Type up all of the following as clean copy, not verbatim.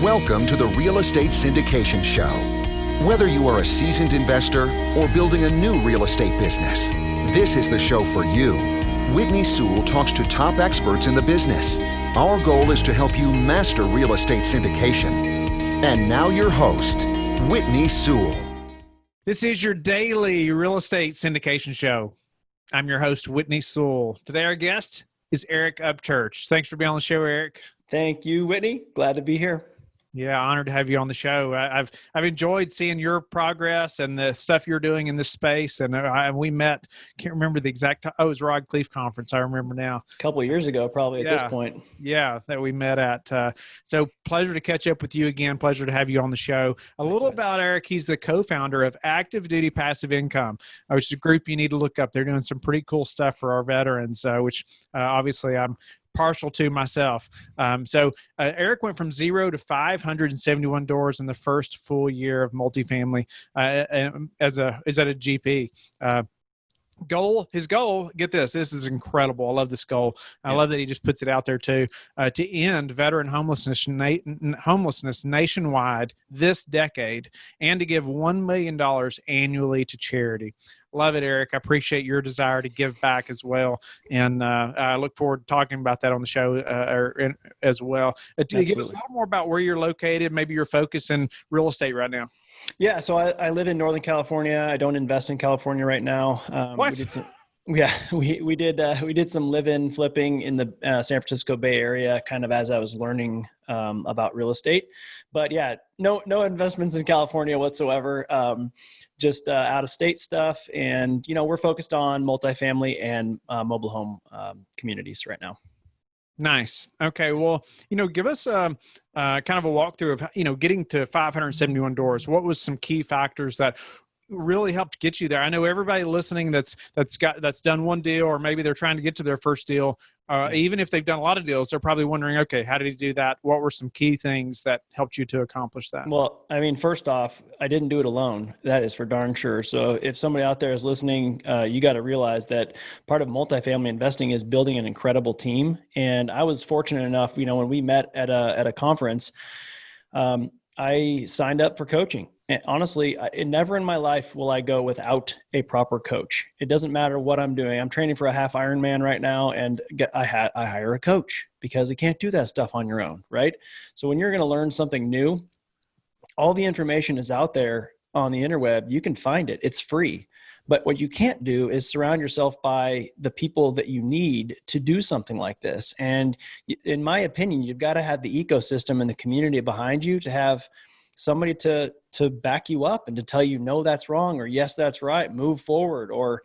Welcome to the Real Estate Syndication Show. Whether you are a seasoned investor or building a new real estate business, this is the show for you. Whitney Sewell talks to top experts in the business. Our goal is to help you master real estate syndication. And now your host, Whitney Sewell. This is your daily real estate syndication show. I'm your host, Whitney Sewell. Today our guest is Eric Upchurch. Thanks for being on the show, Eric. Thank you, Whitney. Glad to be here. Yeah, honored to have you on the show. I've enjoyed seeing your progress and the stuff you're doing in this space. And we met, can't remember the exact time. Oh, it was Rod Cleef Conference. I remember now. A couple of years ago, probably at this point. Yeah, that we met at. So pleasure to catch up with you again. Pleasure to have you on the show. A little about Eric. He's the co-founder of Active Duty Passive Income, which is a group you need to look up. They're doing some pretty cool stuff for our veterans, which obviously I'm partial to myself. So Eric went from 0 to 571 doors in the first full year of multifamily as a GP. His goal, get this is incredible. I love this goal. I love that he just puts it out there too, to end veteran homelessness nationwide this decade and to give $1 million annually to charity. Love it, Eric. I appreciate your desire to give back as well. And I look forward to talking about that on the show as well. Give us a little more about where you're located, maybe your focus in real estate right now. Yeah, so I live in Northern California. I don't invest in California right now. What? We did some live-in flipping in the San Francisco Bay Area, kind of as I was learning about real estate. But yeah, no investments in California whatsoever. Just out-of-state stuff, and we're focused on multifamily and mobile home communities right now. Nice. Okay. Well, give us kind of a walkthrough of, getting to 571 doors. What was some key factors that really helped get you there? I know everybody listening that's done one deal, or maybe they're trying to get to their first deal. Even if they've done a lot of deals, they're probably wondering, okay, how did he do that? What were some key things that helped you to accomplish that? Well, I mean, first off, I didn't do it alone. That is for darn sure. So if somebody out there is listening, you got to realize that part of multifamily investing is building an incredible team. And I was fortunate enough, when we met at a conference, I signed up for coaching. And honestly, never in my life will I go without a proper coach. It doesn't matter what I'm doing. I'm training for a half Ironman right now, and I hire a coach because you can't do that stuff on your own, right? So when you're going to learn something new, all the information is out there on the interweb. You can find it. It's free. But what you can't do is surround yourself by the people that you need to do something like this. And in my opinion, you've got to have the ecosystem and the community behind you to have somebody to back you up and to tell you, no, that's wrong, or yes, that's right, move forward, or,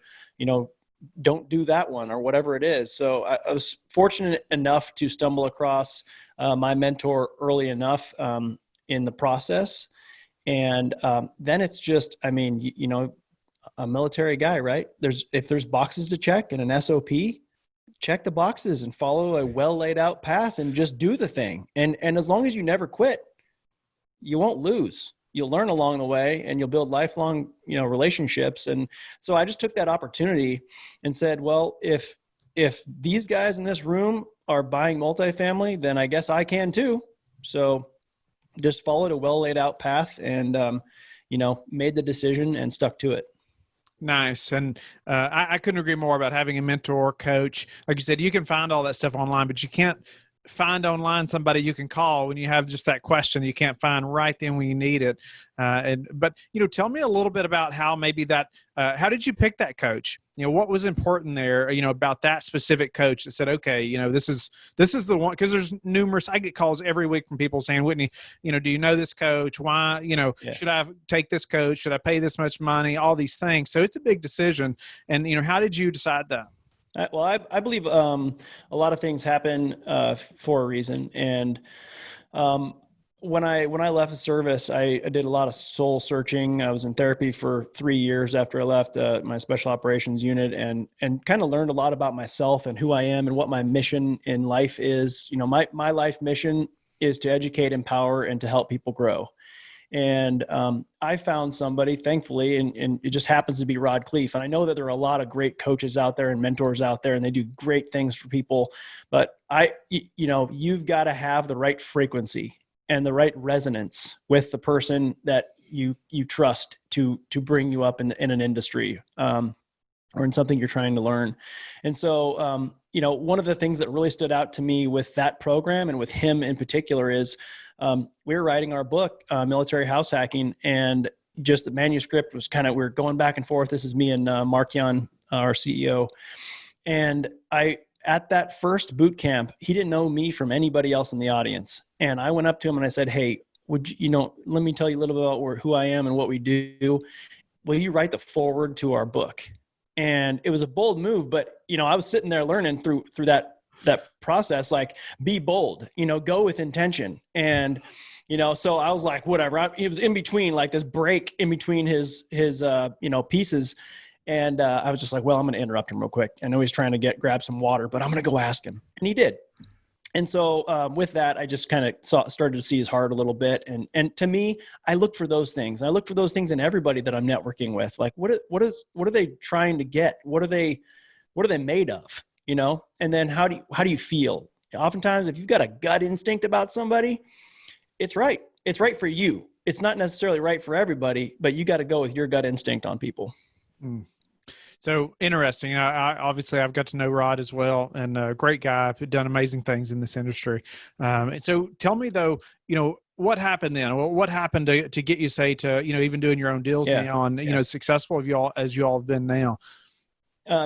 don't do that one, or whatever it is. So I was fortunate enough to stumble across my mentor early enough in the process. And then it's just, a military guy, right? If there's boxes to check in an SOP, check the boxes and follow a well laid out path and just do the thing. And as long as you never quit, you won't lose. You'll learn along the way, and you'll build lifelong, relationships. And so I just took that opportunity and said, well, if these guys in this room are buying multifamily, then I guess I can too. So just followed a well laid out path and, made the decision and stuck to it. Nice. And I couldn't agree more about having a mentor, coach. Like you said, you can find all that stuff online, but you can't find online somebody you can call when you have just that question you can't find right then when you need it. But tell me a little bit about how maybe that, how did you pick that coach? What was important there, about that specific coach that said, okay, this is the one, because there's numerous, I get calls every week from people saying, Whitney, do you know this coach? Why, should I take this coach? Should I pay this much money? All these things. So it's a big decision. And, how did you decide that? Well, I believe a lot of things happen for a reason. And when I left the service, I did a lot of soul searching. I was in therapy for 3 years after I left my special operations unit, and kind of learned a lot about myself and who I am and what my mission in life is. My life mission is to educate, empower, and to help people grow. And I found somebody, thankfully, and it just happens to be Rod Cleef. And I know that there are a lot of great coaches out there and mentors out there, and they do great things for people. But you've got to have the right frequency. and the right resonance with the person that you trust to bring you up in an industry, or in something you're trying to learn. And so, one of the things that really stood out to me with that program and with him in particular is, we were writing our book, Military House Hacking, and just the manuscript was we were going back and forth. This is me and Mark-Jan, our CEO. And at that first boot camp, he didn't know me from anybody else in the audience. And I went up to him and I said, "Hey, would you, let me tell you a little bit about who I am and what we do. Will you write the foreword to our book?" And it was a bold move, but I was sitting there learning through that process, like, be bold, go with intention. And, so I was like, whatever. It was in between, like this break in between his pieces. And I was just like, well, I'm going to interrupt him real quick. I know he's trying to grab some water, but I'm going to go ask him. And he did. And so with that, I just kind of started to see his heart a little bit. And to me, I look for those things. And I look for those things in everybody that I'm networking with. Like, what are they trying to get? What are they made of? And then how do you feel? Oftentimes, if you've got a gut instinct about somebody, it's right. It's right for you. It's not necessarily right for everybody, but you got to go with your gut instinct on people. Mm. So interesting. Obviously I've got to know Rod as well, and a great guy who's done amazing things in this industry. And so tell me though, what happened then? Well, what happened to get you, say, to, even doing your own deals now and, successful as you all have been now?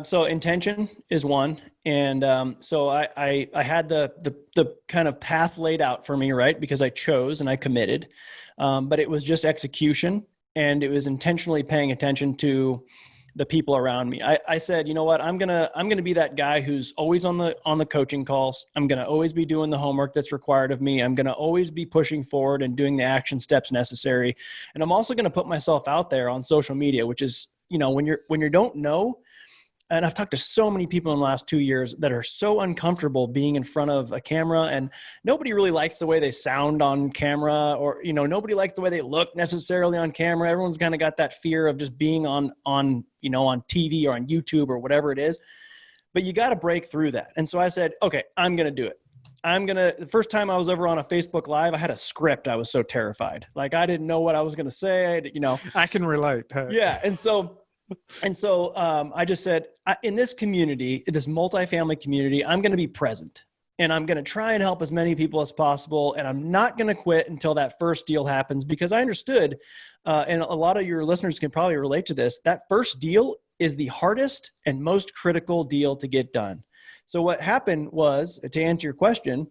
So intention is one. And so I had the kind of path laid out for me, right? Because I chose and I committed, but it was just execution, and it was intentionally paying attention to the people around me. I said, you know what, I'm gonna be that guy who's always on the coaching calls. I'm gonna always be doing the homework that's required of me. I'm gonna always be pushing forward and doing the action steps necessary. And I'm also gonna put myself out there on social media, which is, when you don't know. And I've talked to so many people in the last 2 years that are so uncomfortable being in front of a camera, and nobody really likes the way they sound on camera, or, nobody likes the way they look necessarily on camera. Everyone's kind of got that fear of just being on TV or on YouTube or whatever it is, but you got to break through that. And so I said, okay, I'm going to do it. The first time I was ever on a Facebook Live, I had a script. I was so terrified. Like, I didn't know what I was going to say, I can relate. Yeah. And so I just said, in this community, this multifamily community, I'm going to be present, and I'm going to try and help as many people as possible. And I'm not going to quit until that first deal happens, because I understood, and a lot of your listeners can probably relate to this, that first deal is the hardest and most critical deal to get done. So what happened was, to answer your question,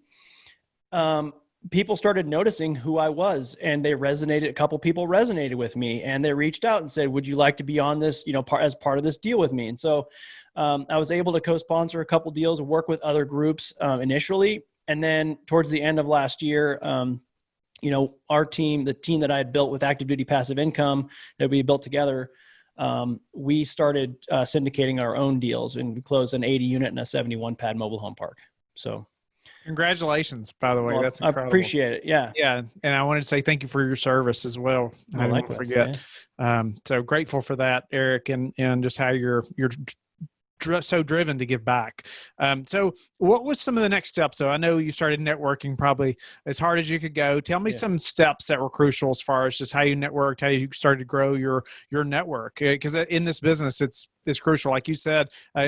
people started noticing who I was, and a couple people resonated with me, and they reached out and said, would you like to be on this, as part of this deal with me? And so I was able to co-sponsor a couple deals, work with other groups initially. And then towards the end of last year, our team, the team that I had built with Active Duty Passive Income that we built together, we started syndicating our own deals, and we closed an 80 unit and a 71 pad mobile home park. So congratulations, by the way. That's incredible. I appreciate it. Yeah. Yeah. And I wanted to say thank you for your service as well. I didn't want to forget. Yeah. So grateful for that, Eric, and just how you're so driven to give back. So what was some of the next steps? So I know you started networking probably as hard as you could go. Tell me some steps that were crucial as far as just how you networked, how you started to grow your network. Because in this business, it's crucial. Like you said,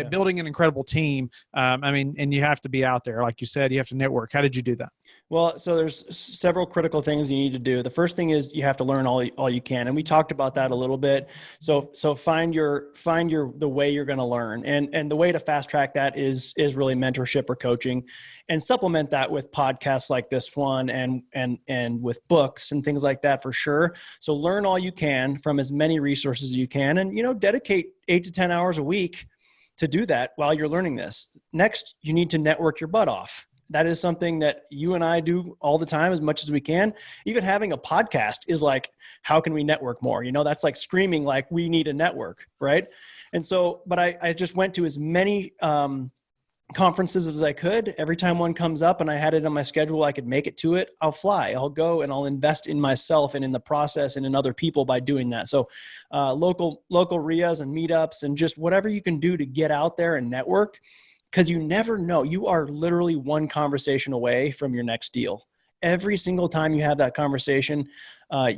building an incredible team. And you have to be out there. Like you said, you have to network. How did you do that? Well, so there's several critical things you need to do. The first thing is you have to learn all you can. And we talked about that a little bit. So find the way you're going to learn. And the way to fast track that is really mentorship or coaching, and supplement that with podcasts like this one and with books and things like that for sure. So learn all you can from as many resources as you can, and, dedicate 8 to 10 hours a week to do that while you're learning this. Next, you need to network your butt off. That is something that you and I do all the time as much as we can. Even having a podcast is like, how can we network more? That's like screaming, like, we need a network, right? And so, but I just went to as many conferences as I could. Every time one comes up and I had it on my schedule, I could make it to it, I'll fly, I'll go, and I'll invest in myself and in the process and in other people by doing that. So local RIAs and meetups and just whatever you can do to get out there and network, because you never know. You are literally one conversation away from your next deal. every single time you have that conversation,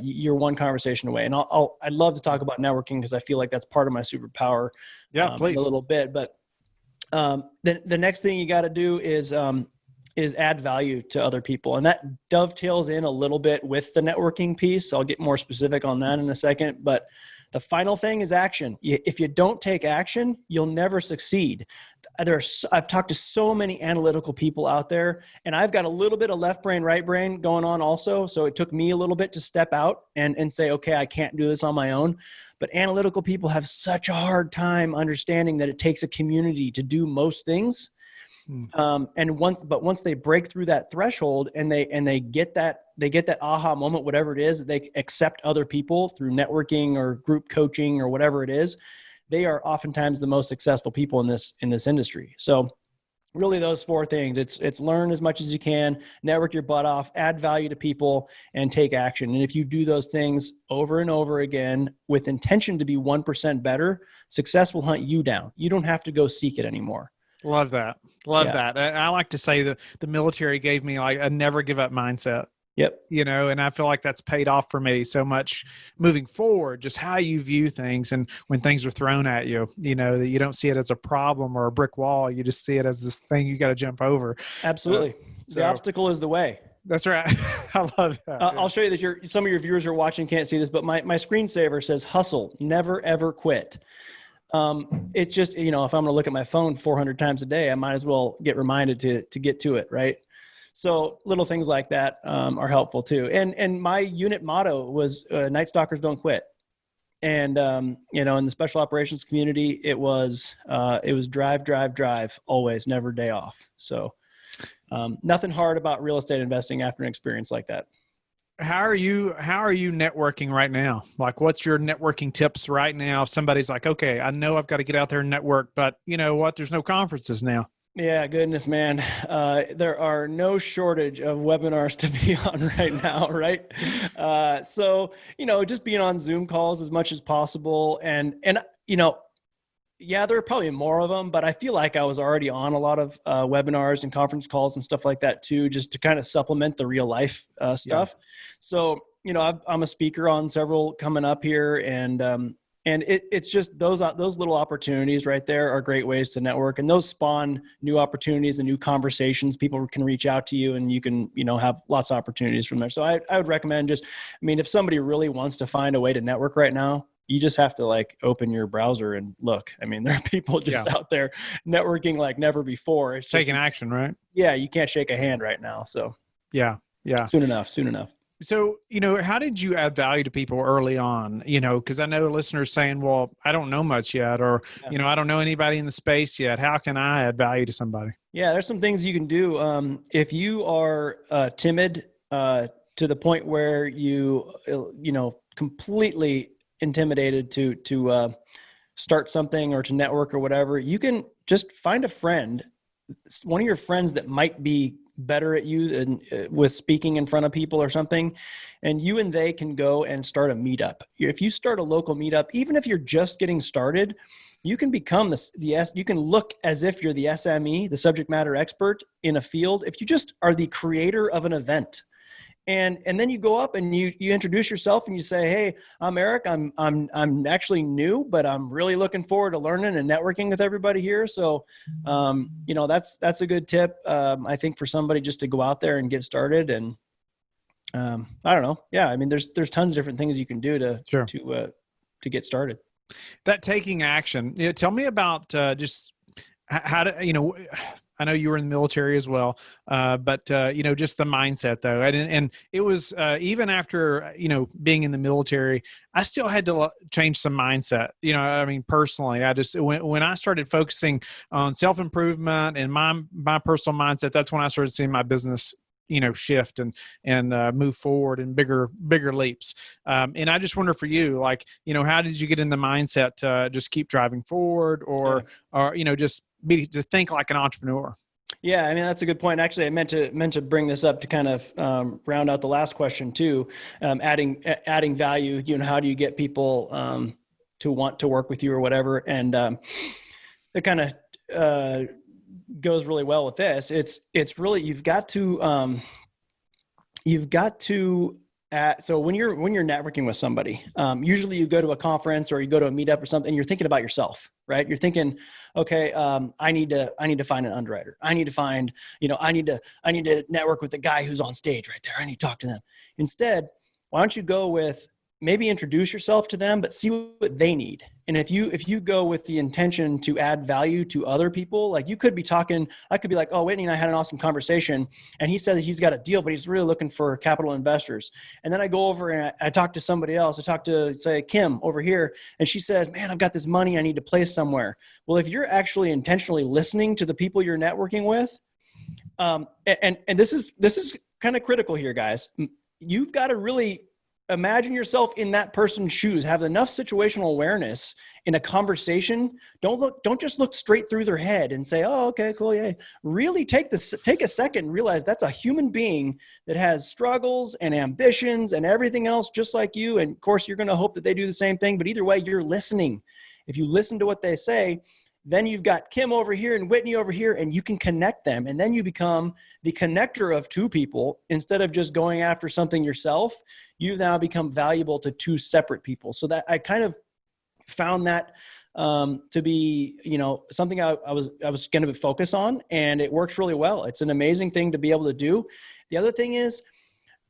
you're one conversation away. And I'd love to talk about networking because I feel like that's part of my superpower. Yeah, please. In a little bit, but the next thing you got to do is add value to other people. And that dovetails in a little bit with the networking piece. So I'll get more specific on that in a second, but the final thing is action. If you don't take action, you'll never succeed. I've talked to so many analytical people out there, and I've got a little bit of left brain, right brain going on also. So it took me a little bit to step out and say, okay, I can't do this on my own. But analytical people have such a hard time understanding that it takes a community to do most things. And once they break through that threshold and they get that aha moment, whatever it is, that they accept other people through networking or group coaching or whatever it is, they are oftentimes the most successful people in this industry. So really those four things, it's learn as much as you can, network your butt off, add value to people, and take action. And if you do those things over and over again with intention to be 1% better, success will hunt you down. You don't have to go seek it anymore. Love that. That. I like to say that the military gave me like a never give up mindset. Yep. And I feel like that's paid off for me so much moving forward, just how you view things. And when things are thrown at you, that you don't see it as a problem or a brick wall. You just see it as this thing you got to jump over. Absolutely. The obstacle is the way. That's right. I love that. I'll show you that some of your viewers who are watching can't see this, but my screensaver says hustle, never, ever quit. It's just, if I'm going to look at my phone 400 times a day, I might as well get reminded to get to it. Right. So little things like that, are helpful too. And my unit motto was, Night Stalkers don't quit. And, in the special operations community, it was drive, always, never day off. So, nothing hard about real estate investing after an experience like that. How are you networking right now? Like, what's your networking tips right now? If somebody's like, okay, I know I've got to get out there and network, but you know what? There's no conferences now. Yeah, goodness, man. There are no shortage of webinars to be on right now, right? So, just being on Zoom calls as much as possible. And yeah, there are probably more of them, but I feel like I was already on a lot of webinars and conference calls and stuff like that too, just to kind of supplement the real life stuff. Yeah. So, I'm a speaker on several coming up here, and it's just those little opportunities right there are great ways to network, and those spawn new opportunities and new conversations. People can reach out to you, and you can, have lots of opportunities from there. So I would recommend if somebody really wants to find a way to network right now, you just have to open your browser and look. There are people just out there networking like never before. It's just taking action, right? Yeah. You can't shake a hand right now. So yeah. Soon enough. So, how did you add value to people early on? Because I know listeners saying, well, I don't know much yet, or, I don't know anybody in the space yet. How can I add value to somebody? Yeah, there's some things you can do. If you are timid to the point where you completely intimidated to start something or to network or whatever, you can just find a friend, one of your friends that might be better at you than with speaking in front of people or something, and you and they can go and start a meetup. If you start a local meetup, even if you're just getting started, you can become you can look as if you're the SME, the subject matter expert in a field, if you just are the creator of an event. And then you go up and you introduce yourself and you say, hey, I'm Eric. I'm actually new, but I'm really looking forward to learning and networking with everybody here. So, that's a good tip. I think for somebody just to go out there and get started. And I don't know. Yeah. There's tons of different things you can do to get started. That taking action. Tell me about just how to, I know you were in the military as well, but just the mindset though. And it was, even after, being in the military, I still had to change some mindset, personally, when I started focusing on self-improvement and my personal mindset, that's when I started seeing my business, shift and move forward in bigger leaps. And I just wonder for you, how did you get in the mindset to just keep driving forward or just to think like an entrepreneur? Yeah, that's a good point. Actually, I meant to bring this up to kind of round out the last question too. Adding value. How do you get people to want to work with you or whatever? And it kind of goes really well with this. It's really, you've got to you've got to, so when you're networking with somebody, usually you go to a conference or you go to a meetup or something, you're thinking about yourself, right? You're thinking, okay, I need to find an underwriter. I need to find, I need to network with the guy who's on stage right there. I need to talk to them. Instead, why don't you go with, maybe introduce yourself to them, but see what they need. And if you go with the intention to add value to other people, like you could be talking, I could be like, oh, Whitney and I had an awesome conversation and he said that he's got a deal, but he's really looking for capital investors. And then I go over and I talk to somebody else. I talk to, say, Kim over here, and she says, man, I've got this money I need to place somewhere. Well, if you're actually intentionally listening to the people you're networking with, and this is kind of critical here, guys, you've got to really imagine yourself in that person's shoes, have enough situational awareness in a conversation. Don't just look straight through their head and say, oh, okay, cool. Yeah. Really take a second and realize that's a human being that has struggles and ambitions and everything else just like you. And of course, you're going to hope that they do the same thing, but either way, you're listening. If you listen to what they say, then you've got Kim over here and Whitney over here, and you can connect them. And then you become the connector of two people. Instead of just going after something yourself, you've now become valuable to two separate people. So that I kind of found that to be, something I was going to focus on, and it works really well. It's an amazing thing to be able to do. The other thing is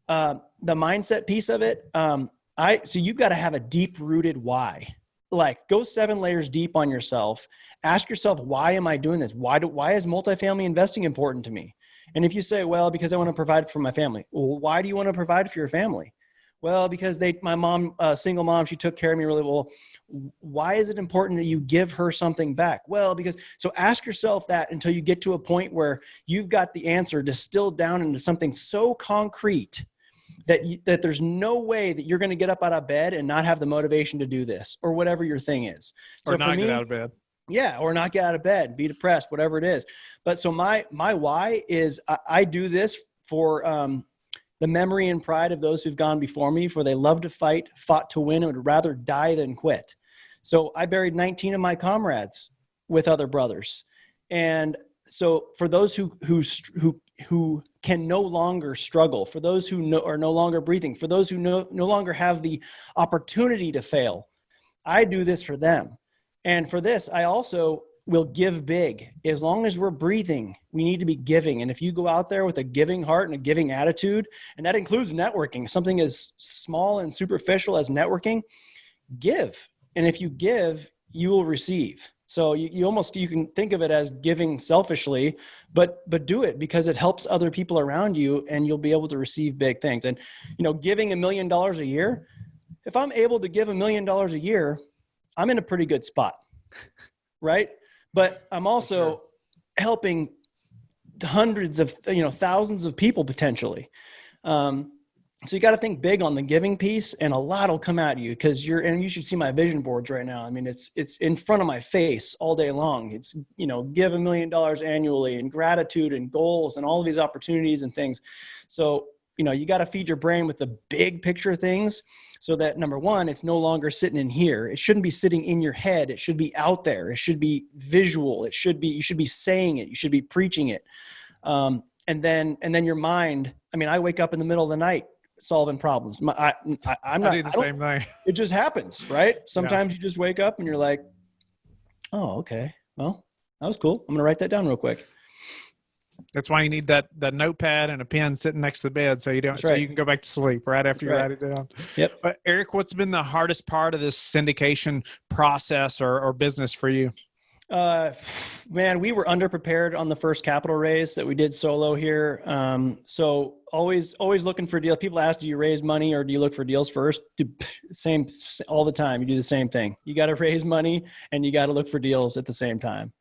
the mindset piece of it. So you've got to have a deep-rooted why. Like, go 7 layers deep on yourself. Ask yourself, why am I doing this? Why is multifamily investing important to me? And if you say, well, because I want to provide for my family. Well, why do you want to provide for your family? Well, because my mom, single mom, she took care of me really well. Why is it important that you give her something back? Well, so ask yourself that until you get to a point where you've got the answer distilled down into something so concrete that there's no way that you're going to get up out of bed and not have the motivation to do this, or whatever your thing is. So or not get out of bed. Yeah. Or not get out of bed, be depressed, whatever it is. But so my why is I do this for the memory and pride of those who've gone before me, for they love to fight, fought to win, and would rather die than quit. So I buried 19 of my comrades with other brothers. And so for those who can no longer struggle, for those who are no longer breathing, for those who no longer have the opportunity to fail, I do this for them. And for this, I also will give big. As long as we're breathing, we need to be giving. And if you go out there with a giving heart and a giving attitude, and that includes networking, something as small and superficial as networking, give. And if you give, you will receive. So you can think of it as giving selfishly, but do it because it helps other people around you, and you'll be able to receive big things. And, giving $1 million a year, if I'm able to give $1 million a year, I'm in a pretty good spot, right? But I'm also helping hundreds of, thousands of people potentially. So you got to think big on the giving piece, and a lot will come at you because and you should see my vision boards right now. I mean, it's in front of my face all day long. It's, give $1 million annually, and gratitude and goals and all of these opportunities and things. So, you got to feed your brain with the big picture things so that, number one, it's no longer sitting in here. It shouldn't be sitting in your head. It should be out there. It should be visual. You should be saying it. You should be preaching it. And then your mind, I wake up in the middle of the night solving problems. I do the same thing. It just happens, right? Sometimes you just wake up and you're like, oh, okay, well, that was cool. I'm going to write that down real quick. That's why you need that notepad and a pen sitting next to the bed so you can go back to sleep right after you write it down. Yep. But Eric, what's been the hardest part of this syndication process or business for you? Man, we were underprepared on the first capital raise that we did solo here. So always looking for deals. People ask, do you raise money or do you look for deals first? Same all the time. You do the same thing. You got to raise money and you got to look for deals at the same time.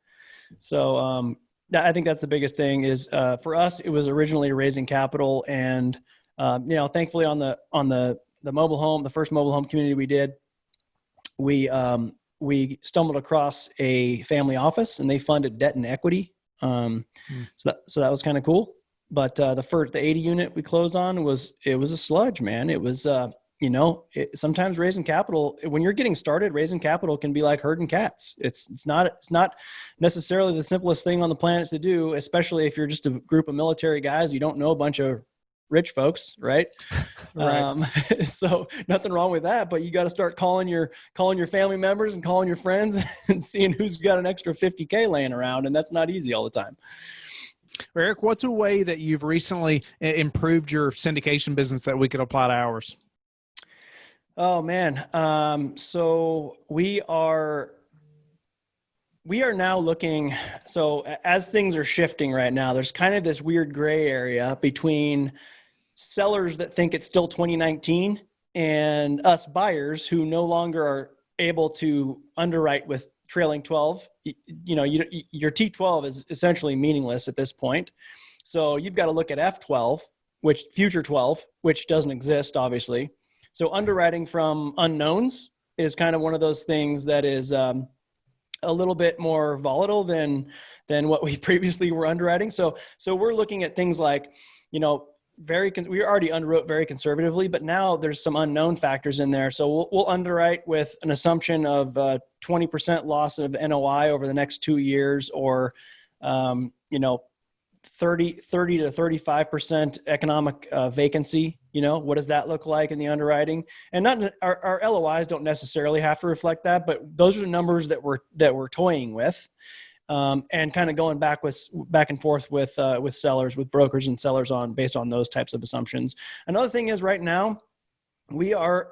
So, I think that's the biggest thing is, for us, it was originally raising capital, and, thankfully on the mobile home, the first mobile home community we did, we stumbled across a family office and they funded debt and equity. So that was kind of cool. But the 80 unit we closed on was a sludge, man. It was, sometimes raising capital, when you're getting started, raising capital can be like herding cats. It's not necessarily the simplest thing on the planet to do, especially if you're just a group of military guys. You don't know a bunch of rich folks, right? Right. So nothing wrong with that, but you got to start calling your family members and calling your friends and seeing who's got an extra 50K laying around. And that's not easy all the time. Eric, what's a way that you've recently improved your syndication business that we could apply to ours? Oh man. So we are now looking, so as things are shifting right now, there's kind of this weird gray area between sellers that think it's still 2019 and us buyers who no longer are able to underwrite with trailing 12. Your T12 is essentially meaningless at this point. So you've got to look at F12, which future 12, which doesn't exist, obviously. So underwriting from unknowns is kind of one of those things that is a little bit more volatile than what we previously were underwriting. So we're looking at things like, we already underwrote very conservatively, but now there's some unknown factors in there. So we'll underwrite with an assumption of 20% loss of NOI over the next 2 years, or 30 to 35% economic vacancy. What does that look like in the underwriting? And not our LOIs don't necessarily have to reflect that, but those are the numbers that we're toying with, and kind of going back and forth with sellers, with brokers and sellers based on those types of assumptions. Another thing is, right now we are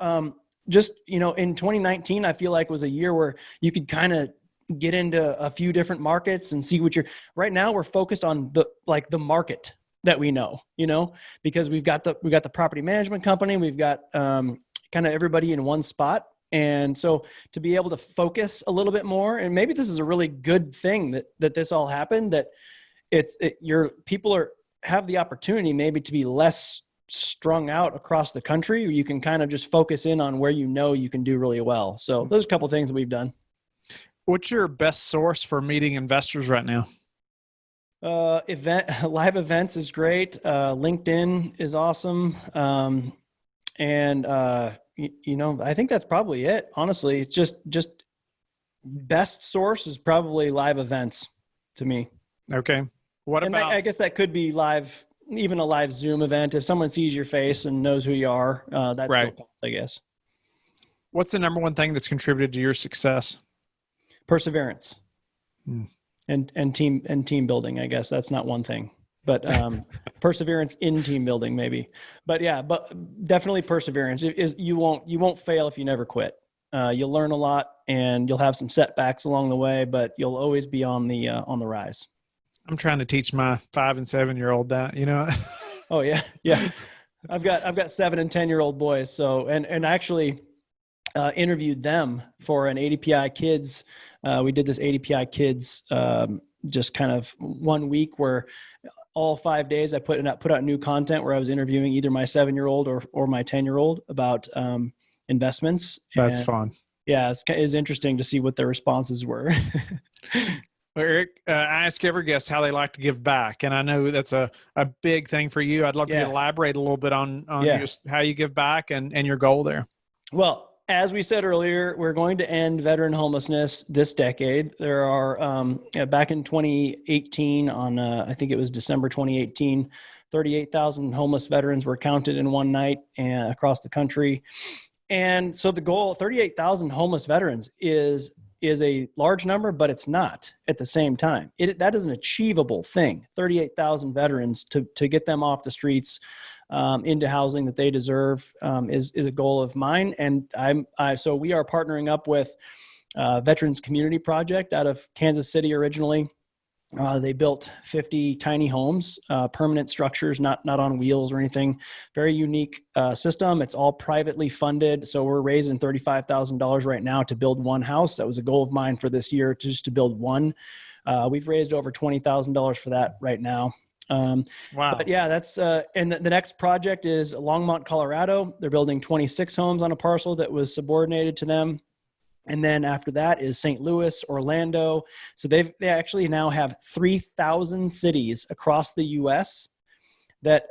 in 2019, I feel like was a year where you could kind of get into a few different markets and see right now we're focused on the market that we know, because we've got the property management company, we've got kind of everybody in one spot. And so to be able to focus a little bit more, and maybe this is a really good thing that this all happened, that your people have the opportunity maybe to be less strung out across the country. You can kind of just focus in on where you can do really well. So those are a couple of things that we've done. What's your best source for meeting investors right now? Live events is great. LinkedIn is awesome. I think that's probably it. Honestly, it's just best source is probably live events to me. Okay. I guess that could be live, even a live Zoom event. If someone sees your face and knows who you are, that's right. Still counts, I guess. What's the number one thing that's contributed to your success? Perseverance. And team building. I guess that's not one thing, but perseverance in team building maybe. But yeah, but definitely perseverance. You won't fail if you never quit. You'll learn a lot, and you'll have some setbacks along the way, but you'll always be on the rise. I'm trying to teach my 5 and 7 year old that, Oh yeah. I've got 7 and 10-year-old boys. So and actually interviewed them for an ADPI Kids. We did this ADPI Kids just kind of 1 week where all 5 days I put out new content where I was interviewing either my 7-year-old or my 10-year-old about investments. That's fun. Yeah, it's interesting to see what their responses were. Well, Eric, I ask every guest how they like to give back, and I know that's a big thing for you. I'd love to elaborate a little bit on just how you give back and your goal there. Well, as we said earlier, we're going to end veteran homelessness this decade. There are, back in 2018, on I think it was December 2018, 38,000 homeless veterans were counted in one night across the country. And so the goal, 38,000 homeless veterans, is a large number, but it's not at the same time. That is an achievable thing. 38,000 veterans to get them off the streets into housing that they deserve is a goal of mine. And so we are partnering up with Veterans Community Project out of Kansas City originally. They built 50 tiny homes, permanent structures, not on wheels or anything. Very unique system. It's all privately funded. So we're raising $35,000 right now to build one house. That was a goal of mine for this year, just to build one. We've raised over $20,000 for that right now. Wow. But yeah, that's, and the next project is Longmont, Colorado. They're building 26 homes on a parcel that was subordinated to them. And then after that is St. Louis, Orlando. So they actually now have 3,000 cities across the U.S. that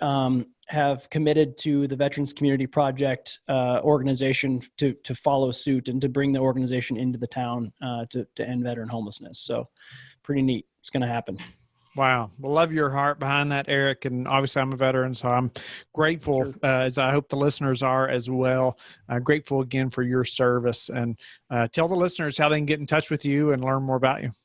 have committed to the Veterans Community Project organization to follow suit and to bring the organization into the town to end veteran homelessness. So pretty neat. It's going to happen. Wow. Well, love your heart behind that, Eric. And obviously I'm a veteran, so I'm grateful, as I hope the listeners are as well. Grateful again for your service, and tell the listeners how they can get in touch with you and learn more about you.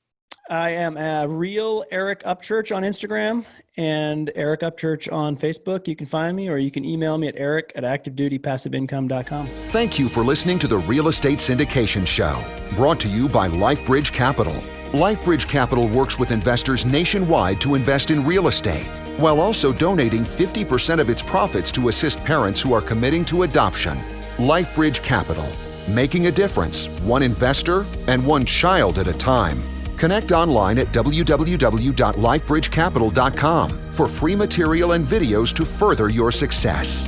I am a real Eric Upchurch on Instagram and Eric Upchurch on Facebook. You can find me, or you can email me at eric@activedutypassiveincome.com. Thank you for listening to the Real Estate Syndication Show, brought to you by LifeBridge Capital. LifeBridge Capital works with investors nationwide to invest in real estate, while also donating 50% of its profits to assist parents who are committing to adoption. LifeBridge Capital, making a difference, one investor and one child at a time. Connect online at www.lifebridgecapital.com for free material and videos to further your success.